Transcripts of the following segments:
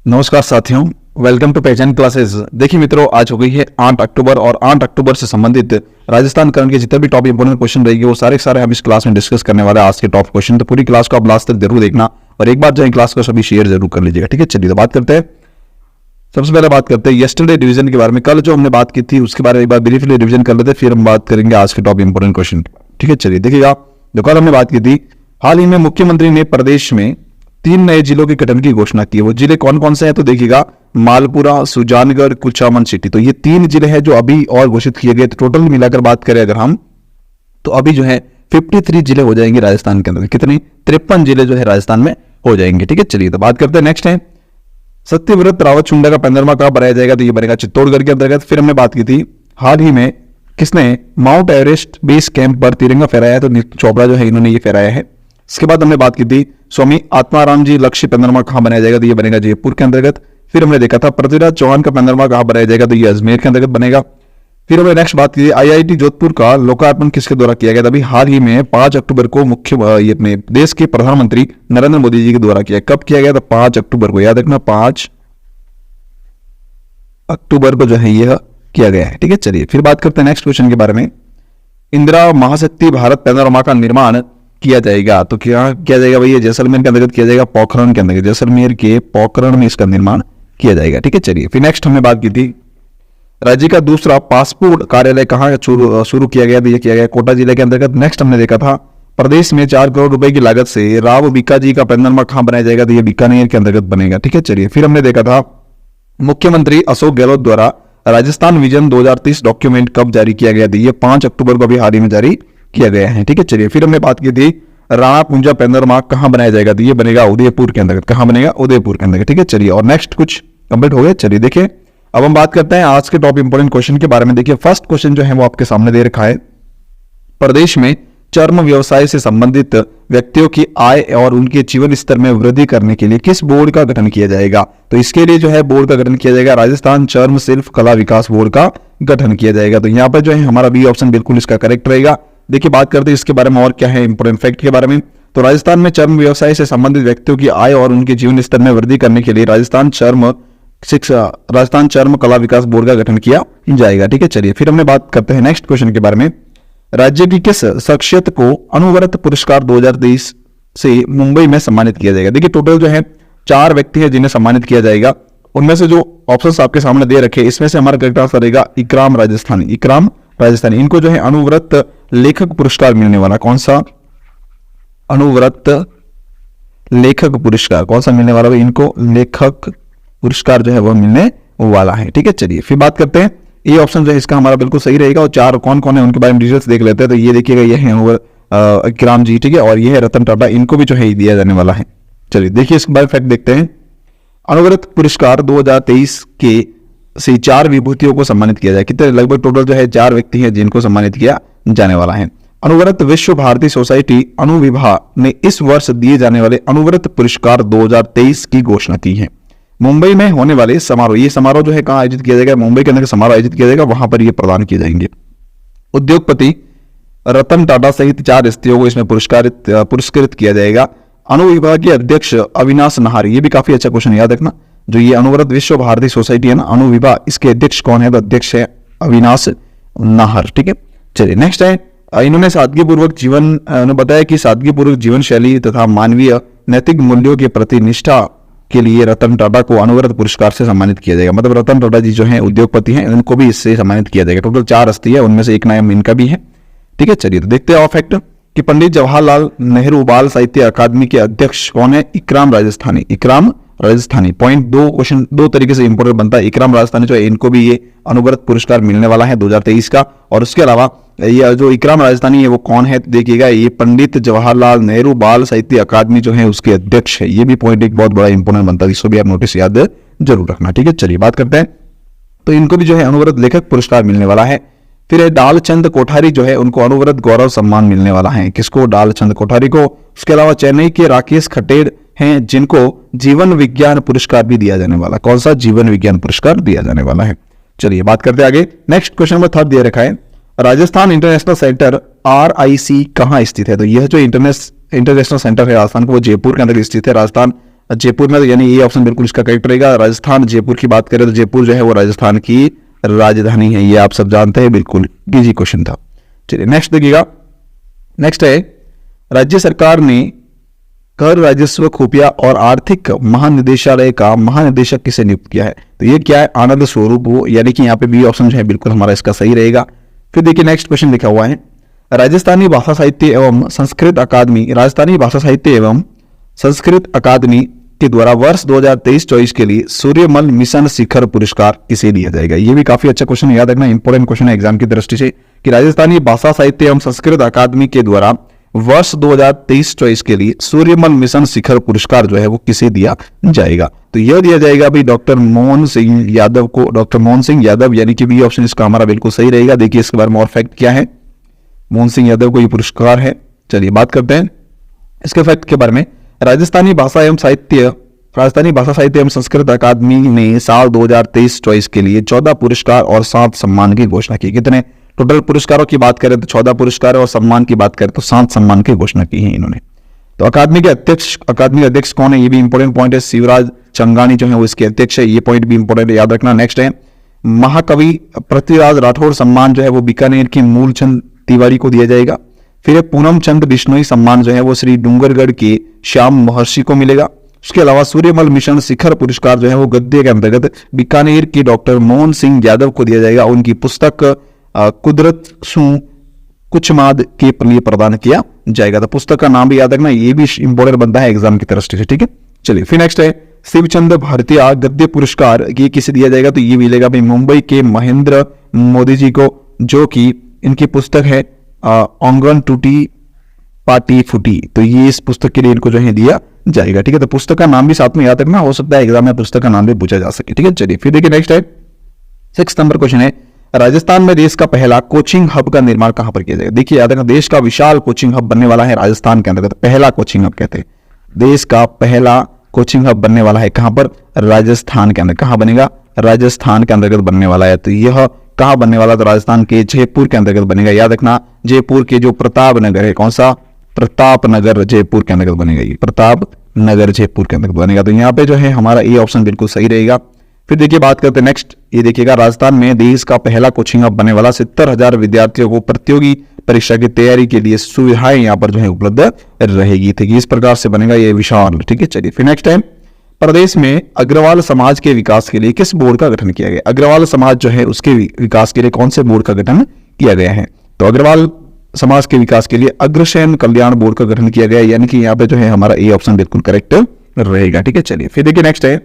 नमस्कार साथियों, welcome to पहचान क्लासेस। देखिए मित्रों, आज हो गई है 8 अक्टूबर और 8 अक्टूबर से संबंधित राजस्थान करंट के जितने भी टॉप इंपोर्टेंट क्वेश्चन रहेंगे वो सारे हम इस क्लास में डिस्कस करने वाले हैं। आज के टॉप क्वेश्चन तो पूरी क्लास को आप लास्ट तक जरूर देखना और एक बार जो है क्लास को सभी शेयर जरूर कर लीजिएगा। ठीक है, चलिए तो बात करते हैं। सबसे पहले बात करते हैं यस्टरडे डिवीजन के बारे में। कल जो हमने बात की थी उसके बारे में एक बार ब्रीफली रिवीजन कर लेते हैं, फिर हम बात करेंगे आज के टॉप इंपोर्टेंट क्वेश्चन। ठीक है, चलिए देखिएगा, जो कल हमने बात की थी, हाल ही में मुख्यमंत्री ने प्रदेश में 3 नए जिलों के गठन की घोषणा की। वो जिले कौन कौन से हैं तो देखिएगा, मालपुरा, सुजानगढ़, कुचामन सिटी। तो ये 3 जिले हैं जो अभी और घोषित किए गए। तो टोटल मिलाकर बात करें अगर हम, तो अभी जो है 53 जिले हो जाएंगे राजस्थान के अंदर। कितने? 53 जिले जो है राजस्थान में हो जाएंगे। ठीक है, चलिए तो बात करते हैं। नेक्स्ट है सत्यव्रत रावतचुंडा का पैनरमा कहां बनाया जाएगा, तो ये बनेगा चित्तौड़गढ़ के अंतर्गत। फिर हमने बात की थी हाल ही में किसने माउंट एवरेस्ट बेस कैंप पर तिरंगा फहराया है, तो नीरज चोपड़ा जो है इन्होंने ये फहराया है। इसके बाद हमने बात की थी स्वामी आत्माराम जी लक्ष्य पैनरमा कहां बनाया जाएगा, तो ये बनेगा जयपुर के अंतर्गत। फिर हमने देखा था पृथ्वीराज चौहान का पैनरमा कहां बनाया जाएगा, तो ये अजमेर के अंतर्गत बनेगा। फिर हमने नेक्स्ट बात की आईआईटी जोधपुर का लोकार्पण किसके द्वारा किया गया था, अभी हाल ही में 5 अक्टूबर को ये अपने देश के प्रधानमंत्री नरेंद्र मोदी जी के द्वारा किया। कब किया गया था? 5 अक्टूबर को, याद रखना 5 अक्टूबर को जो है यह किया गया है। ठीक है, चलिए फिर बात करते हैं नेक्स्ट क्वेश्चन के बारे में। इंदिरा महाशक्ति भारत पैनोरमा का निर्माण किया जाएगा, तो क्या किया जाएगा भैया? जैसलमेर के अंतर्गत किया जाएगा, पोखरण के अंतर्गत, जैसलमेर के पोखरण में इसका निर्माण किया जाएगा। ठीक है, चलिए फिर नेक्स्ट हमने बात की थी राज्य का दूसरा पासपोर्ट कार्यालय कहां शुरू किया गया, तो यह किया गया कोटा जिले के अंतर्गत। नेक्स्ट हमने देखा था प्रदेश में 4 करोड़ रुपए की लागत से राव बीका जी का पैनोरमा कहां बनाया जाएगा, तो यह बीकानेर के अंतर्गत बनेगा। ठीक है, चलिए फिर हमने देखा था मुख्यमंत्री अशोक गहलोत द्वारा राजस्थान विजन 2030 डॉक्यूमेंट कब जारी किया गया था, ये 5 अक्टूबर को भी हाल ही में जारी किया गया है। ठीक है, चलिए फिर हमने बात की थी राणा कुंजा पैनोरमा कहां बनाया जाएगा, तो ये बनेगा उदयपुर के अंतर्गत। कहां बनेगा? उदयपुर के अंतर्गत। ठीक है, चलिए और नेक्स्ट कुछ कंप्लीट हो गया। चलिए देखिए, अब हम बात करते हैं आज के टॉप इंपोर्टेंट क्वेश्चन के बारे में। देखिए फर्स्ट क्वेश्चन जो है वो आपके सामने दे रखा है, प्रदेश में चर्म व्यवसाय से संबंधित व्यक्तियों की आय और उनके जीवन स्तर में वृद्धि करने के लिए किस बोर्ड का गठन किया जाएगा, तो इसके लिए जो है बोर्ड का गठन किया जाएगा राजस्थान चर्म शिल्प कला विकास बोर्ड का गठन किया जाएगा। तो यहाँ पर जो है हमारा बी ऑप्शन बिल्कुल इसका करेक्ट रहेगा। देखिए बात करते हैं इसके बारे में और क्या है इंपोर्टेंट फैक्ट के बारे में। तो राजस्थान में चर्म व्यवसाय से संबंधित व्यक्तियों की आय और उनके जीवन स्तर में वृद्धि करने के लिए राजस्थान चर्म कला विकास बोर्ड का गठन किया जाएगा। ठीक है, चलिए फिर हमने बात करते हैं नेक्स्ट क्वेश्चन के बारे में। राज्य की किस शख्सियत को अनवरत पुरस्कार 2023 से मुंबई में सम्मानित किया जाएगा। देखिए टोटल जो है 4 व्यक्ति हैं जिन्हें सम्मानित किया जाएगा। उनमें से जो ऑप्शंस आपके सामने दे रखे इसमें से हमारा करेक्ट आंसर रहेगा इकराम राजस्थानी। इनको जो है अनवरत लेखक पुरस्कार मिलने वाला। कौन सा? अनवरत लेखक पुरस्कार कौन सा मिलने वाला है? इनको लेखक पुरस्कार जो है वह मिलने वाला है। ठीक है, चलिए फिर बात करते हैं। ये ऑप्शन जो है इसका हमारा बिल्कुल सही रहेगा और 4 कौन कौन है उनके बारे में डिटेल्स देख लेते हैं। तो ये देखिएगा, ये है इकराम जी, ठीक है, और ये है रतन टाटा, इनको भी जो है दिया जाने वाला है। चलिए देखिए इसके बारे में फैक्ट देखते हैं। अनवरत पुरस्कार 2023 के से 4 विभूतियों को सम्मानित किया जाए। कितने? लगभग टोटल जो है 4 व्यक्ति हैं जिनको सम्मानित किया जाने वाला है। अनवरत विश्व भारती सोसाइटी अनुविभा ने इस वर्ष दिए जाने वाले अनवरत पुरस्कार 2023 की घोषणा की है। मुंबई में होने वाले समारोह, ये समारोह जो है कहां आयोजित किया जाएगा? मुंबई के अंदर समारोह आयोजित किया जाएगा, वहां पर ये प्रदान किए जाएंगे। उद्योगपति रतन टाटा सहित 4 हस्तियों को इसमें पुरस्कृत किया जाएगा। अनुविभा के अध्यक्ष अविनाश नाहर, ये भी काफी अच्छा क्वेश्चन याद रखना। जो ये अनवरत विश्व भारती सोसाइटी है ना अनुविभा, इसके अध्यक्ष कौन है? तो अध्यक्ष है अविनाश नाहर। ठीक है, चलिए नेक्स्ट है इन्होंने सादगीपूर्वक जीवन बताया कि सादगीपूर्वक जीवन शैली तथा मानवीय नैतिक मूल्यों के प्रति निष्ठा के लिए रतन टाटा को अनवरत पुरस्कार से सम्मानित किया जाएगा। मतलब रतन टाटा जी जो हैं उद्योगपति हैं, इनको भी इससे सम्मानित किया जाएगा। टोटल 4 हस्ती है, उनमें से एक नाम इनका भी है। ठीक है, चलिए तो देखते हैं और फैक्ट कि पंडित जवाहरलाल नेहरू बाल साहित्य अकादमी के अध्यक्ष कौन है? इकराम राजस्थानी। पॉइंट 2 क्वेश्चन 2 तरीके से इंपोर्टेंट बनता है। इकराम राजस्थानी जो है इनको भी ये अनवरत पुरस्कार मिलने वाला है 2023 का। और उसके अलावा ये जो इकराम राजस्थानी है वो कौन है? देखिएगा, ये पंडित जवाहरलाल नेहरू बाल साहित्य अकादमी जो है उसके अध्यक्ष है। ये भी पॉइंट एक बहुत बड़ा इंपोर्टेंट बनता है, इसको भी आप नोटिस याद जरूर रखना। ठीक है, चलिए बात करते हैं। तो इनको भी जो है अनवरत लेखक पुरस्कार मिलने वाला है। फिर डालचंद कोठारी जो है उनको अनवरत गौरव सम्मान मिलने वाला है। किसको? डालचंद कोठारी को। उसके अलावा चेन्नई के राकेश खटेड़ हैं जिनको जीवन विज्ञान पुरस्कार भी दिया जाने वाला। कौन सा? जीवन विज्ञान पुरस्कार दिया जाने वाला है। चलिए बात करते हैं आगे। नेक्स्ट क्वेश्चन नंबर 3 दिया रखा है, राजस्थान इंटरनेशनल सेंटर RIC कहां स्थित है? तो यह जो इंटरनेशनल सेंटर है राजस्थान को, वो जयपुर के अंदर स्थित है। राजस्थान जयपुर में, यानी ये ऑप्शन बिल्कुल इसका करेक्ट रहेगा। राजस्थान, जयपुर की बात करें तो जयपुर जो है वो राजस्थान की राजधानी है, ये आप सब जानते हैं, बिल्कुल इजी क्वेश्चन था। चलिए नेक्स्ट देखिएगा। नेक्स्ट है, राज्य सरकार ने कर, राजस्व, खुफिया और आर्थिक महानिदेशालय का महानिदेशक किसे नियुक्त किया है? तो ये क्या है? आनंद स्वरूप हो, यानी कि यहाँ पे बी ऑप्शन जो है बिल्कुल हमारा इसका सही रहेगा। फिर देखिए नेक्स्ट क्वेश्चन लिखा हुआ है, राजस्थानी भाषा साहित्य एवं संस्कृत अकादमी, राजस्थानी भाषा साहित्य एवं संस्कृत अकादमी के द्वारा वर्ष 2023-24 के लिए सूर्यमल मिशन शिखर पुरस्कार किसे दिया जाएगा? ये भी काफी अच्छा क्वेश्चन, याद रखना, इंपॉर्टेंट क्वेश्चन है एग्जाम की दृष्टि से, कि राजस्थानी भाषा साहित्य एवं संस्कृत अकादमी के द्वारा वर्ष 2023-24 के लिए सूर्यमल मिशन शिखर पुरस्कार जो है वो किसे दिया जाएगा? तो यह दिया जाएगा भाई डॉक्टर मोहन सिंह यादव को, डॉक्टर मोहन सिंह यादव, यानी कि बी ऑप्शन इसका हमारा बिल्कुल सही रहेगा। देखिए इसके बारे में और फैक्ट क्या है, मोहन सिंह यादव को ये पुरस्कार है। चलिए बात करते हैं इसके फैक्ट के बारे में। राजस्थानी भाषा साहित्य एवं संस्कृत अकादमी ने साल 2023-24 के लिए 14 पुरस्कार और 7 सम्मान की घोषणा की। कितने टोटल पुरस्कारों की बात करें तो 14 पुरस्कार और सम्मान की बात करें तो 7 सम्मान की घोषणा की है इन्होंने। तो अकादमी के अध्यक्ष कौन है? ये भी इंपॉर्टेंट पॉइंट है, शिवराज चंगानी जो है वो इसके अध्यक्ष है, ये पॉइंट भी इंपॉर्टेंट है, याद रखना। नेक्स्ट है, महाकवि पृथ्वीराज राठौड़ सम्मान जो है वो बीकानेर की मूलचंद तिवारी को दिया जाएगा। फिर पूनम चंद बिश्नोई सम्मान जो है वो श्री डूंगरगढ़ के श्याम महर्षि को मिलेगा। उसके अलावा सूर्यमल मिशन शिखर पुरस्कार जो है वो गद्य के अंतर्गत बीकानेर के डॉक्टर मोहन सिंह यादव को दिया जाएगा। उनकी पुस्तक कुदरत सु कुचमाद के लिए प्रदान किया जाएगा। तो पुस्तक का नाम भी याद रखना, ये भी इंपॉर्टेंट बनता है एग्जाम की दृष्टि से, ठीक है। चलिए फिर नेक्स्ट है, शिवचंद भारतीय गद्य पुरस्कार ये किसे दिया जाएगा? तो ये मिलेगा भाई मुंबई के महेंद्र मोदी जी को, जो कि इनकी पुस्तक है ऑंगन टूटी पाटी फूटी। तो ये इस पुस्तक के लिए इनको जो है दिया जाएगा, ठीक है। तो पुस्तक का नाम भी साथ में याद रखना, हो सकता है एग्जाम में पुस्तक का नाम भी पूछा जा सके, ठीक है। चलिए फिर देखिए नेक्स्ट है, 6 नंबर क्वेश्चन है, राजस्थान में देश का पहला कोचिंग हब का निर्माण कहां पर किया जाएगा? देखिए याद रखना, देश का विशाल कोचिंग हब बनने वाला है राजस्थान के अंतर्गत, पहला कोचिंग हब कहते हैं, देश का पहला कोचिंग हब बनने वाला है कहां पर? राजस्थान के अंदर। कहां बनेगा? राजस्थान के अंतर्गत बनने वाला है। तो यह कहां बनने वाला? तो राजस्थान के जयपुर के अंतर्गत बनेगा। याद रखना, जयपुर के जो प्रताप नगर है, कौन सा? प्रताप नगर जयपुर के अंतर्गत बनेगा, ये प्रताप नगर जयपुर के अंतर्गत बनेगा। तो यहाँ पे जो है हमारा ये ऑप्शन बिल्कुल सही रहेगा। फिर देखिए बात करते हैं नेक्स्ट, ये देखिएगा, राजस्थान में देश का पहला कोचिंग हब बनने वाला, 70,000 विद्यार्थियों को प्रतियोगी परीक्षा की तैयारी के लिए सुविधाएं यहाँ पर जो है उपलब्ध रहेगी। ठीक है, इस प्रकार से बनेगा ये विशाल, ठीक है। चलिए फिर नेक्स्ट टाइम, प्रदेश में अग्रवाल समाज के विकास के लिए किस बोर्ड का गठन किया गया? अग्रवाल समाज जो है उसके विकास के लिए कौन से बोर्ड का गठन किया गया है? तो अग्रवाल समाज के विकास के लिए अग्रसेन कल्याण बोर्ड का गठन किया गया, यानी कि यहाँ पे जो है हमारा ए ऑप्शन बिल्कुल करेक्ट रहेगा, ठीक है। चलिए फिर देखिए नेक्स्ट है,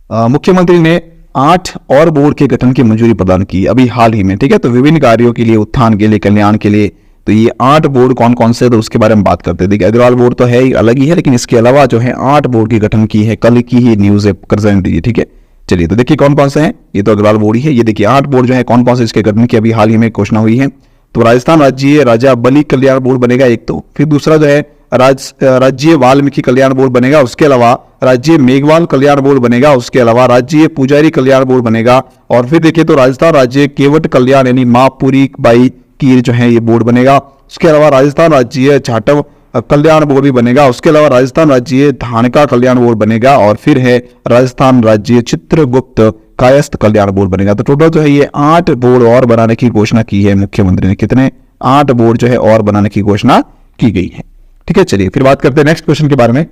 मुख्यमंत्री ने 8 और बोर्ड के गठन की मंजूरी प्रदान की अभी हाल ही में, ठीक है। तो विभिन्न कार्यों के लिए, उत्थान के लिए, कल्याण के लिए, तो ये 8 बोर्ड कौन कौन से, तो उसके बारे में बात करते हैं। देखिए अग्रवाल बोर्ड तो है ही, अलग ही है, लेकिन इसके अलावा जो है 8 बोर्ड की गठन की है, कल की ही न्यूज है प्रेजेंट दी, ठीक है। चलिए तो देखिए कौन कौन से हैं, ये तो अग्रवाल बोर्ड ही है। ये देखिए 8 बोर्ड जो है कौन कौन से इसके गठन की अभी हाल ही में घोषणा हुई है। तो राजस्थान राज्य राजा बलि कल्याण बोर्ड बनेगा एक, तो फिर दूसरा जो है राज्य वाल्मीकि कल्याण बोर्ड बनेगा, उसके अलावा राज्य मेघवाल कल्याण बोर्ड बनेगा, उसके अलावा राज्य पुजारी कल्याण बोर्ड बनेगा, और फिर देखिए तो राजस्थान राज्य केवट कल्याण यानी मां पूरी बाई कीर जो है ये बोर्ड बनेगा। उसके अलावा राजस्थान राज्य जाटव कल्याण बोर्ड भी बनेगा, उसके अलावा राजस्थान राज्य धानका कल्याण बोर्ड बनेगा, और फिर है राजस्थान राज्य चित्रगुप्त कायस्थ कल्याण बोर्ड बनेगा। तो टोटल जो है ये 8 बोर्ड और बनाने की घोषणा की है मुख्यमंत्री ने। कितने? 8 बोर्ड जो है और बनाने की घोषणा की गई है, ठीक है। चलिए फिर बात करते हैं नेक्स्ट क्वेश्चन के बारे में।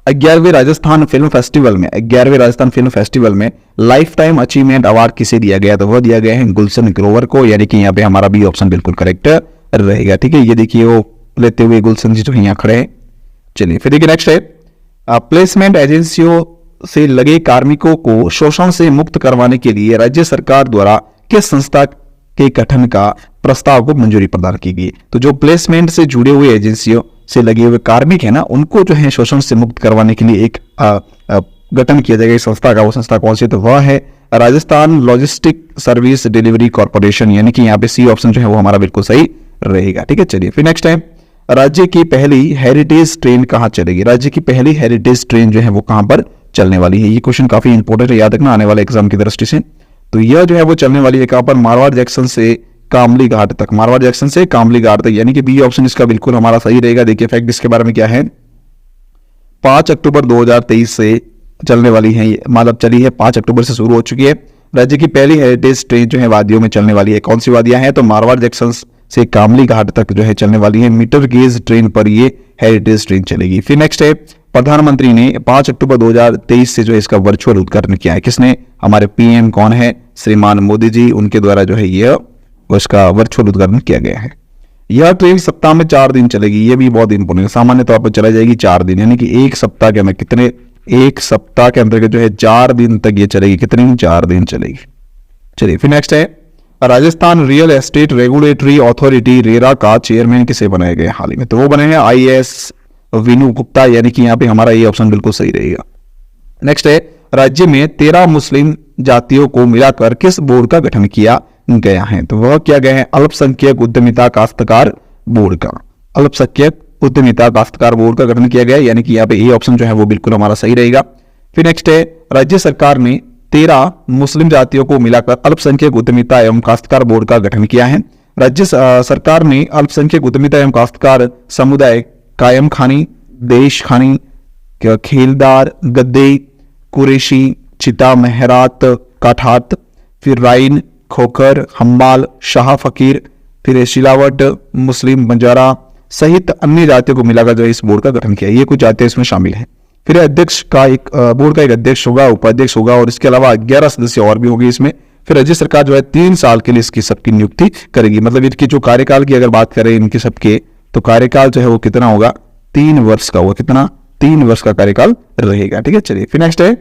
11वें राजस्थान फिल्म फेस्टिवल में लाइफ टाइम अचीवमेंट अवार्ड किसे दिया गया? तो वह दिया गया है गुलशन ग्रोवर को, यानी कि यहाँ पे हमारा भी ऑप्शन बिल्कुल करेक्ट रहेगा, ठीक है। ये देखिए वो लेते हुए गुलशन जी जो यहाँ खड़े हैं। चलिए फिर देखिए नेक्स्ट है, प्लेसमेंट एजेंसियों से लगे कार्मिकों को शोषण से मुक्त करवाने के लिए राज्य सरकार द्वारा किस संस्था के गठन का प्रस्ताव को मंजूरी प्रदान की गई? तो जो प्लेसमेंट से जुड़े हुए एजेंसियों से लगे हुए कार्मिक है ना, उनको जो है शोषण से मुक्त करवाने के लिए एक गठन किया जाएगा इस संस्था का। वो संस्था कौन सी? तो वह है Rajasthan logistic service delivery corporation, यानी कि यहाँ पे सी ऑप्शन जो है वो हमारा बिल्कुल सही रहेगा, ठीक है। चलिए फिर नेक्स्ट टाइम, राज्य की पहली हेरिटेज ट्रेन कहाँ चलेगी? राज्य की पहली हेरिटेज ट्रेन जो है वो कहां पर चलने वाली है? ये क्वेश्चन काफी इंपॉर्टेंट है, याद रखना आने वाले एग्जाम की दृष्टि से। तो यह जो है वो चलने वाली है कहां पर? मारवाड़ जंक्शन से कामली घाट तक, मारवाड़ जंक्शन से कामली घाट तक, यानी कि बी ऑप्शन इसका बिल्कुल हमारा सही रहेगा। देखिए फैक्ट इसके बारे में क्या है, 5 अक्टूबर 2023 से चलने वाली है, मतलब चली है 5 अक्टूबर से शुरू हो चुकी है। राज्य की पहली हेरिटेज ट्रेन जो है वादियों में चलने वाली है। कौन सी वादियां हैं? तो मारवाड़ जंक्शन से कामली घाट तक जो है चलने वाली है। मीटर गेज ट्रेन पर ये हेरिटेज ट्रेन चलेगी। फिर नेक्स्ट है, प्रधानमंत्री ने 5 अक्टूबर 2023 से जो है इसका वर्चुअल उद्घाटन किया है। किसने? हमारे पीएम कौन है? श्रीमान मोदी जी, उनके द्वारा जो है ये उसका वर्चुअल उद्घाटन किया गया है। यह ट्रेन सप्ताह में 4 दिन चलेगी। ये भी बहुत इंपॉर्टेंट है। सामान्य तौर पर चला जाएगी 4 दिन, यानी कि एक सप्ताह के अंदर कितने, एक सप्ताह के अंतर्गत जो है 4 दिन तक ये चलेगी। कितनी? 4 दिन चलेगी। चलिए फिर नेक्स्ट है, Rajasthan real estate regulatory authority RERA का चेयरमैन किसे बनाए गए हाल ही में? तो वो बने हैं IAS विनु गुप्ता, यानी कि यहाँ पे हमारा ये ऑप्शन बिल्कुल सही रहेगा। नेक्स्ट है, राज्य में 13 मुस्लिम जातियों को मिलाकर किस बोर्ड का गठन किया गया है? तो वह किया गया है अल्पसंख्यक उद्यमिता काश्तकार बोर्ड का। अल्पसंख्यक उद्यमिता काश्तकार बोर्ड का गठन किया गया, यानी कि यहाँ पे ए ऑप्शन जो है वो बिल्कुल हमारा सही रहेगा। फिर नेक्स्ट है, राज्य सरकार ने 13 मुस्लिम जातियों को मिलाकर अल्पसंख्यक उद्यमिता एवं काश्तकार बोर्ड का गठन किया है। राज्य सरकार ने अल्पसंख्यक उद्यमिता एवं काश्तकार समुदाय कायम खानी, देश खानी, खेलदार, गद्दे, कुरेशी, चिता, मेहरात, काठात, फिर राइन, खोखर, हम्बाल, शाह फकीर, फिर शिलावट, मुस्लिम, बंजारा सहित अन्य जातियों को मिलाकर जो इस बोर्ड का गठन किया। ये कुछ जातियां इसमें शामिल हैं। फिर अध्यक्ष का एक बोर्ड का एक अध्यक्ष होगा, उपाध्यक्ष होगा और इसके अलावा 11 सदस्य और भी होंगे इसमें। फिर राज्य सरकार जो है 3 साल के लिए इसकी सबकी नियुक्ति करेगी। मतलब इनकी जो कार्यकाल की अगर बात करें इनके सबके, तो कार्यकाल जो है वो कितना होगा? 3 वर्ष का होगा। कितना? 3 वर्ष का कार्यकाल रहेगा। ठीक है, चलिए फिर नेक्स्ट है,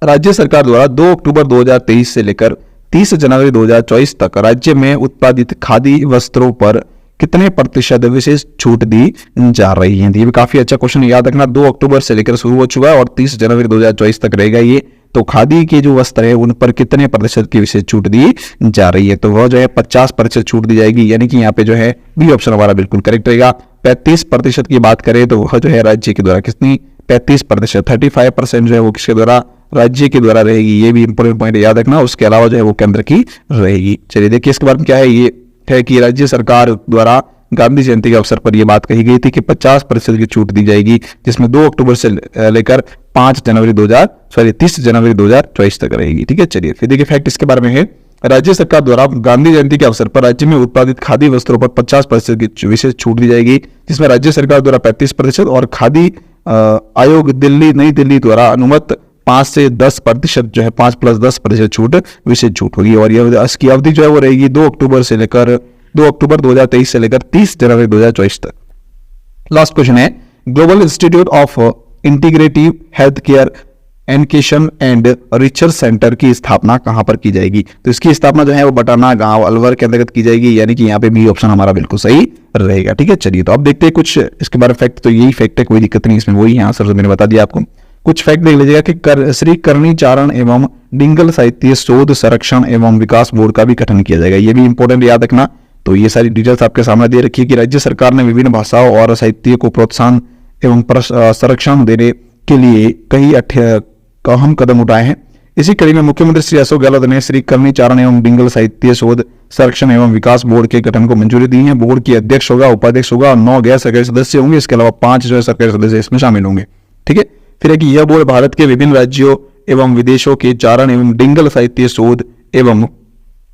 राज्य सरकार द्वारा 2 अक्टूबर 2023 से लेकर 30 जनवरी 2024 तक राज्य में उत्पादित खादी वस्त्रों पर कितने प्रतिशत विशेष छूट दी जा रही है? ये भी काफी अच्छा क्वेश्चन, याद रखना। 2 अक्टूबर से लेकर शुरू हो चुका है और 30 जनवरी 2024 तक रहेगा ये। तो खादी के जो वस्त्र है उन पर कितने प्रतिशत की विशेष छूट दी जा रही है? तो वह जो है 50% छूट दी जाएगी, यानी कि यहाँ पे जो है बी ऑप्शन हमारा बिल्कुल करेक्ट रहेगा। 35% की बात करें तो वह जो है राज्य के द्वारा कितनी? 35%, 35% जो है वो किसके द्वारा? राज्य के द्वारा रहेगी। ये भी इंपॉर्टेंट पॉइंट याद रखना। उसके अलावा जो है वो केंद्र की रहेगी। चलिए देखिए इसके बारे में क्या है, ये है कि राज्य सरकार द्वारा गांधी जयंती के अवसर पर यह बात कही गई थी कि 50% की छूट दी जाएगी, जिसमें 2 अक्टूबर से लेकर 30 जनवरी 2024 तक रहेगी। ठीक है, चलिए फिर देखिए फैक्ट इसके बारे में है, राज्य सरकार द्वारा गांधी जयंती के अवसर पर राज्य में उत्पादित खादी वस्त्रों पर 50% की विशेष छूट दी जाएगी, जिसमें राज्य सरकार द्वारा 35% और खादी आयोग नई दिल्ली द्वारा अनुमत 5 से 10% जो है 5 + 10% छूट विशेष छूट होगी। और यह इसकी अवधि जो है वो रहेगी 2 अक्टूबर 2023 से लेकर 30 जनवरी 2024 तक। लास्ट क्वेश्चन है, global institute of integrative health care education and research centre की स्थापना कहां पर की जाएगी? तो इसकी स्थापना जो है वो बटाना गांव अलवर के अंतर्गत की जाएगी, यानी कि यहाँ पे बी ऑप्शन हमारा बिल्कुल सही रहेगा। ठीक है, चलिए तो अब देखते हैं कुछ इसके बारे में फैक्ट। तो यही फैक्ट है, कोई दिक्कत नहीं इसमें, वही आंसर तो मैंने बता दिया आपको। कुछ फैक्ट देख लीजिएगा कि श्री करणी चारण एवं डिंगल साहित्य शोध संरक्षण एवं विकास बोर्ड का भी गठन किया जाएगा। ये भी इंपॉर्टेंट याद रखना। तो ये सारी डिटेल्स आपके सामने दे रखी है कि राज्य सरकार ने विभिन्न भाषाओं और साहित्य को प्रोत्साहन एवं संरक्षण देने के लिए कई अहम कदम उठाए हैं। इसी कड़ी में मुख्यमंत्री श्री अशोक गहलोत ने श्री करणी चारण एवं डिंगल साहित्य शोध संरक्षण एवं विकास बोर्ड के गठन को मंजूरी दी है। बोर्ड की अध्यक्ष होगा, उपाध्यक्ष होगा और 9 गैर सरकारी सदस्य होंगे। इसके अलावा 5 जो है सरकारी सदस्य इसमें शामिल होंगे। ठीक है, फिर है कि यह बोर्ड भारत के विभिन्न राज्यों एवं विदेशों के चारण एवं डिंगल साहित्य शोध एवं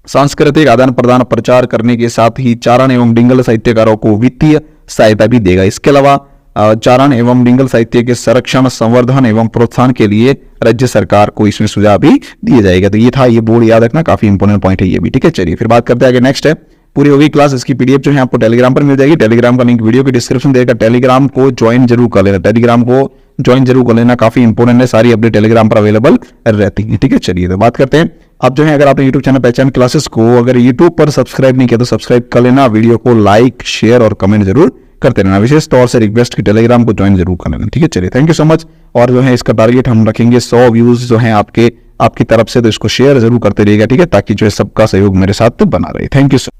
सांस्कृतिक आदान प्रदान प्रचार करने के साथ ही चारण एवं डिंगल साहित्यकारों को वित्तीय सहायता भी देगा। इसके अलावा चारण एवं डिंगल साहित्य के संरक्षण, संवर्धन एवं प्रोत्साहन के लिए राज्य सरकार को इसमें सुझाव भी दिया जाएगा। तो ये था, ये बोर्ड याद रखना, काफी इंपोर्टेंट पॉइंट है ये भी। ठीक है, चलिए फिर बात करते हैं आगे। नेक्स्ट है, पूरी होगी क्लास, इसकी पीडीएफ जो है आपको टेलीग्राम पर मिल जाएगी। टेलीग्राम का लिंक वीडियो के डिस्क्रिप्शन देगा। टेलीग्राम को ज्वाइन जरूर कर लेना, काफी इंपोर्टेंट है। सारी अपडेट टेलीग्राम पर अवेलेबल रहती है। ठीक है, चलिए तो बात करते हैं अब जो है, अगर आपने यूट्यूब चैनल पहचान क्लासेस को अगर यूट्यूब पर सब्सक्राइब नहीं किया तो सब्सक्राइब कर लेना। वीडियो को लाइक, शेयर और कमेंट जरूर करते रहना। विशेष तौर से रिक्वेस्ट की टेलीग्राम को ज्वाइन जरूर कर लेना। ठीक है, चलिए थैंक यू सो मच। और जो है इसका टारगेट हम रखेंगे 100 व्यूज जो है आपकी तरफ से, तो इसको शेयर जरूर करते रहिएगा। ठीक है, ताकि जो है सबका सहयोग मेरे साथ बना रहे। Thank you so